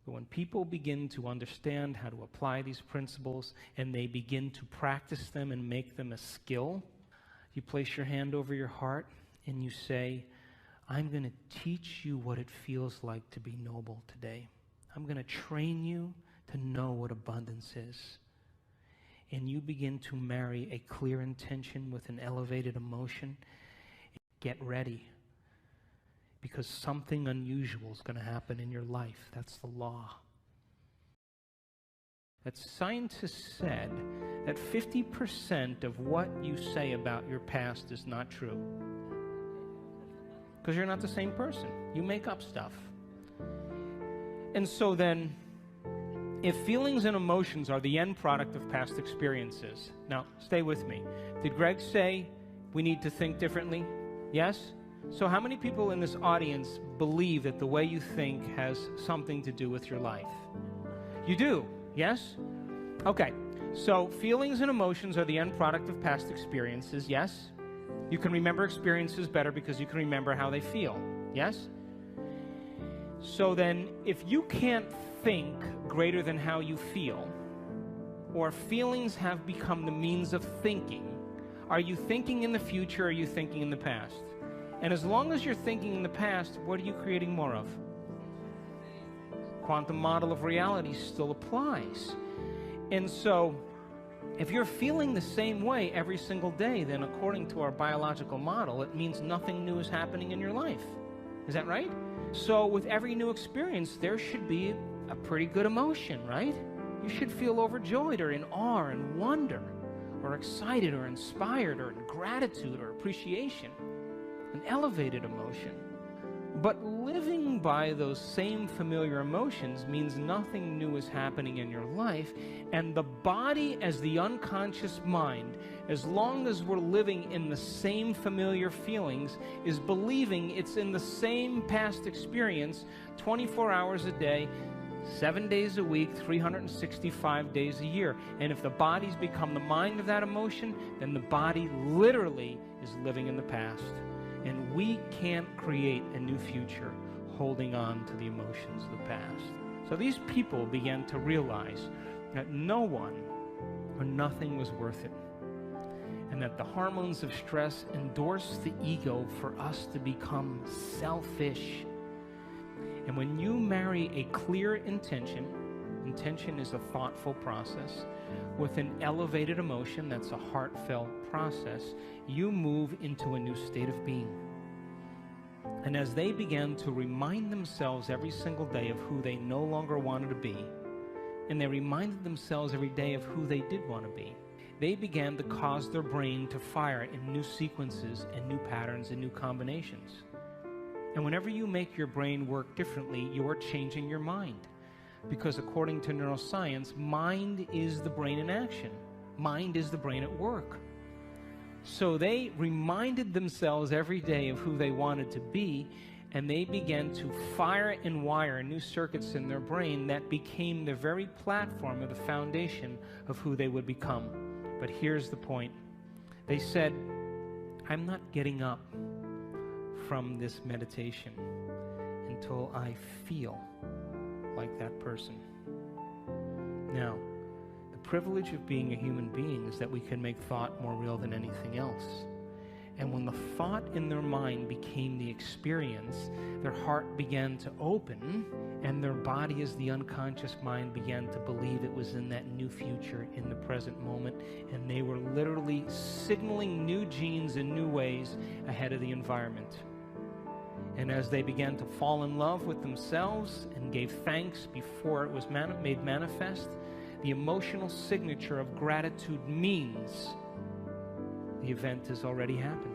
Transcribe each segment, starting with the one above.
But when people begin to understand how to apply these principles and they begin to practice them and make them a skill, you place your hand over your heart and you say, I'm going to teach you what it feels like to be noble today. I'm going to train you to know what abundance is. And you begin to marry a clear intention with an elevated emotion. Get ready, because something unusual is going to happen in your life. That's the law. That scientists said that 50% of what you say about your past is not true. Because you're not the same person. You make up stuff. And so then, if feelings and emotions are the end product of past experiences, now stay with me. Did Greg say we need to think differently? Yes? So how many people in this audience believe that the way you think has something to do with your life? You do, yes? Okay, so feelings and emotions are the end product of past experiences, yes? You can remember experiences better because you can remember how they feel, yes? So then, if you can't think greater than how you feel, or feelings have become the means of thinking, are you thinking in the future or are you thinking in the past? And as long as you're thinking in the past, what are you creating more of? Quantum model of reality still applies. And so, if you're feeling the same way every single day, then according to our biological model, it means nothing new is happening in your life. Is that right? So with every new experience, there should be a pretty good emotion, right? You should feel overjoyed or in awe and wonder, or excited or inspired or in gratitude or appreciation, an elevated emotion. But living by those same familiar emotions means nothing new is happening in your life, and the body as the unconscious mind, as long as we're living in the same familiar feelings, is believing it's in the same past experience 24 hours a day, 7 days a week, 365 days a year. And if the body's become the mind of that emotion, then the body literally is living in the past. And we can't create a new future holding on to the emotions of the past. So these people began to realize that no one or nothing was worth it. And that the hormones of stress endorse the ego for us to become selfish. And when you marry a clear intention, intention is a thoughtful process, with an elevated emotion, that's a heartfelt process, you move into a new state of being. And as they began to remind themselves every single day of who they no longer wanted to be, and they reminded themselves every day of who they did want to be, they began to cause their brain to fire in new sequences and new patterns and new combinations. And whenever you make your brain work differently, you're changing your mind. Because according to neuroscience, mind is the brain in action. Mind is the brain at work. So they reminded themselves every day of who they wanted to be, and they began to fire and wire new circuits in their brain that became the very platform or the foundation of who they would become. But here's the point. They said, I'm not getting up from this meditation until I feel like that person. Now, the privilege of being a human being is that we can make thought more real than anything else. And when the thought in their mind became the experience, their heart began to open, and their body as the unconscious mind began to believe it was in that new future in the present moment, and they were literally signaling new genes in new ways ahead of the environment. And as they began to fall in love with themselves and gave thanks before it was made manifest, the emotional signature of gratitude means the event has already happened.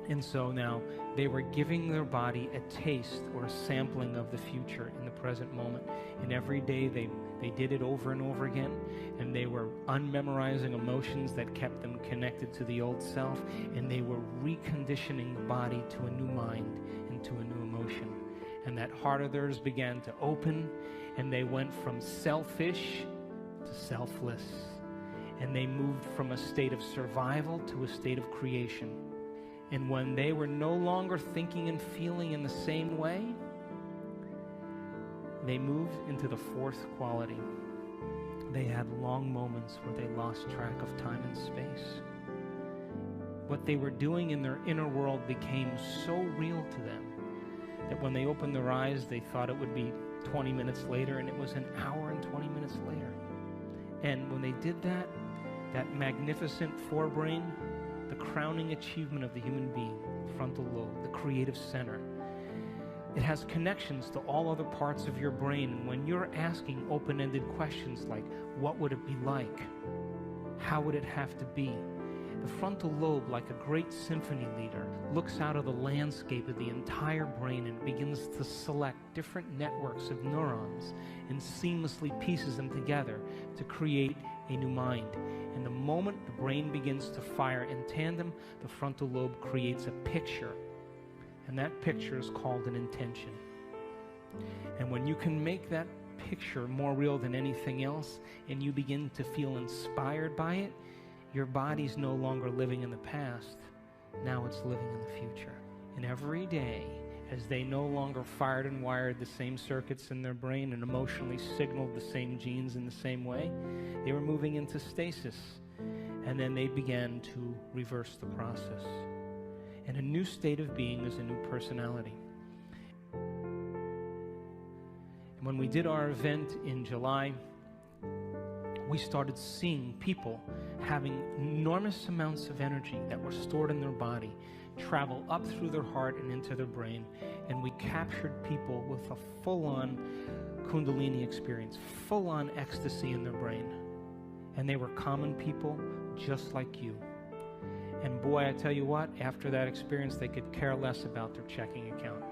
And so now they were giving their body a taste or a sampling of the future in the present moment. And every day they did it over and over again. And they were unmemorizing emotions that kept them connected to the old self. And they were reconditioning the body to a new mind and to a new emotion. And that heart of theirs began to open. And they went from selfish to selfless. And they moved from a state of survival to a state of creation. And when they were no longer thinking and feeling in the same way, They moved into the fourth quality. They had long moments where they lost track of time and space. What they were doing in their inner world became so real to them that when they opened their eyes, they thought it would be 20 minutes later, and it was an hour and 20 minutes later. And when they did that, that magnificent forebrain, the crowning achievement of the human being, frontal lobe, the creative center, it has connections to all other parts of your brain. And when you're asking open-ended questions like, what would it be like? How would it have to be? The frontal lobe, like a great symphony leader, looks out of the landscape of the entire brain and begins to select different networks of neurons and seamlessly pieces them together to create a new mind. And the moment the brain begins to fire in tandem, the frontal lobe creates a picture. And that picture is called an intention. And when you can make that picture more real than anything else, and you begin to feel inspired by it, your body's no longer living in the past. Now it's living in the future. And every day, as they no longer fired and wired the same circuits in their brain and emotionally signaled the same genes in the same way, they were moving into stasis. And then they began to reverse the process. And a new state of being is a new personality. And when we did our event in July, we started seeing people having enormous amounts of energy that were stored in their body travel up through their heart and into their brain. And we captured people with a full-on Kundalini experience, full-on ecstasy in their brain. And they were common people just like you. And boy, I tell you what, after that experience, they could care less about their checking account.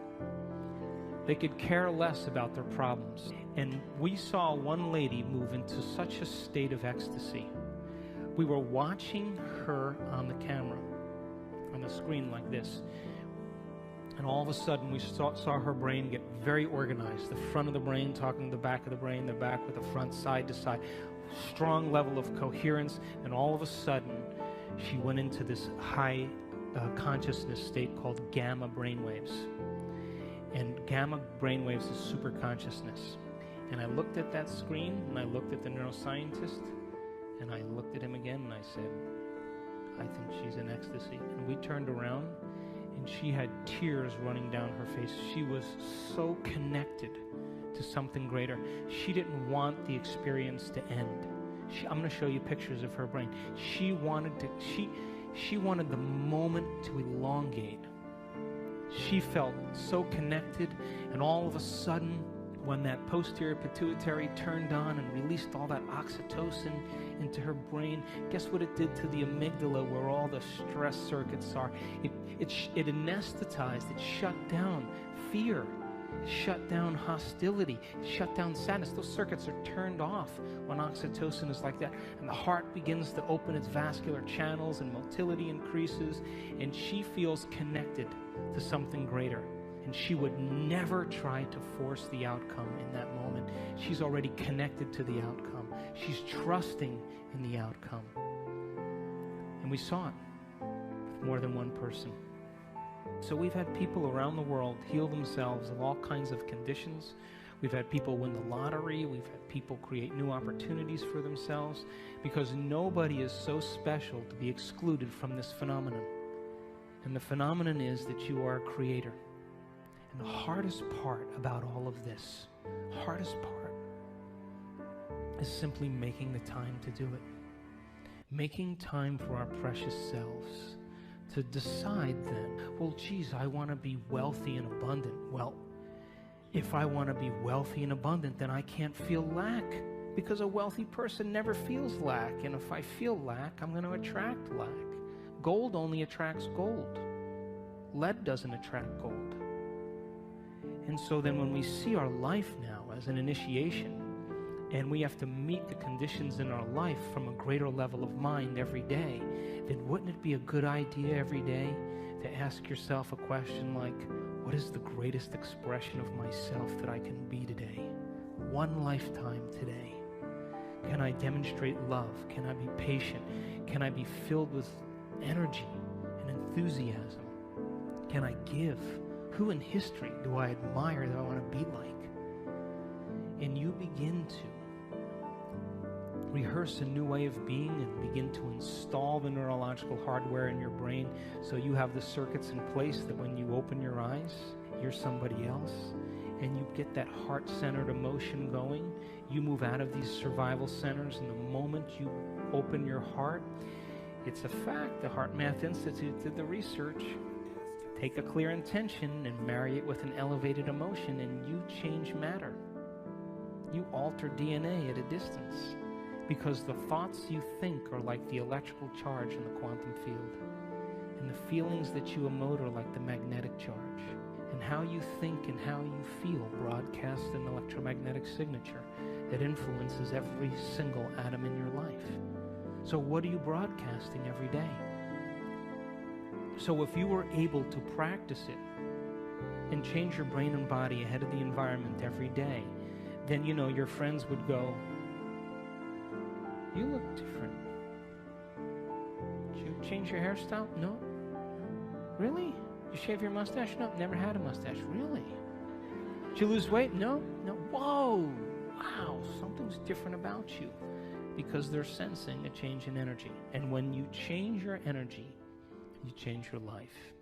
They could care less about their problems. And we saw one lady move into such a state of ecstasy. We were watching her on the camera, on the screen like this. And all of a sudden, we saw her brain get very organized. The front of the brain talking to the back of the brain, the back with the front, side to side. Strong level of coherence. And all of a sudden, she went into this high consciousness state called gamma brainwaves. And gamma brainwaves is super consciousness. And I looked at that screen, and I looked at the neuroscientist, and I looked at him again, and I said, I think she's in ecstasy. And we turned around, and she had tears running down her face. She was so connected to something greater. She didn't want the experience to end. I'm going to show you pictures of her brain. She wanted the moment to elongate. She felt so connected, and all of a sudden, when that posterior pituitary turned on and released all that oxytocin into her brain, guess what it did to the amygdala, where all the stress circuits are? It anesthetized, it shut down fear, it shut down hostility, it shut down sadness. Those circuits are turned off when oxytocin is like that. And the heart begins to open its vascular channels and motility increases, and she feels connected to something greater. And she would never try to force the outcome in that moment. She's already connected to the outcome. She's trusting in the outcome. And we saw it with more than one person. So we've had people around the world heal themselves of all kinds of conditions. We've had people win the lottery. We've had people create new opportunities for themselves, because nobody is so special to be excluded from this phenomenon. And the phenomenon is that you are a creator. And the hardest part about all of this, hardest part, is simply making the time to do it. Making time for our precious selves. To decide then, well, geez, I want to be wealthy and abundant. Well, if I want to be wealthy and abundant, then I can't feel lack, because a wealthy person never feels lack. And if I feel lack, I'm going to attract lack. Gold only attracts gold. Lead doesn't attract gold. And so then when we see our life now as an initiation, and we have to meet the conditions in our life from a greater level of mind every day, then wouldn't it be a good idea every day to ask yourself a question like, what is the greatest expression of myself that I can be today? One lifetime today. Can I demonstrate love? Can I be patient? Can I be filled with energy and enthusiasm? Can I give? Who in history do I admire that I want to be like? and you begin to rehearse a new way of being and begin to install the neurological hardware in your brain so you have the circuits in place that when you open your eyes, you're somebody else, and you get that heart-centered emotion going. You move out of these survival centers, and the moment you open your heart, it's a fact. The Heart Math Institute did the research. Take a clear intention and marry it with an elevated emotion, and you change matter. You alter DNA at a distance, because the thoughts you think are like the electrical charge in the quantum field, and the feelings that you emote are like the magnetic charge. And how you think and how you feel broadcast an electromagnetic signature that influences every single atom in your life. So what are you broadcasting every day? So if you were able to practice it and change your brain and body ahead of the environment every day, then your friends would go, "You look different. Did you change your hairstyle?" "No." "Really? You shave your mustache?" "No, never had a mustache." "Really? Did you lose weight?" "No." "No." "Whoa, wow, something's different about you," because they're sensing a change in energy. And when you change your energy, you change your life.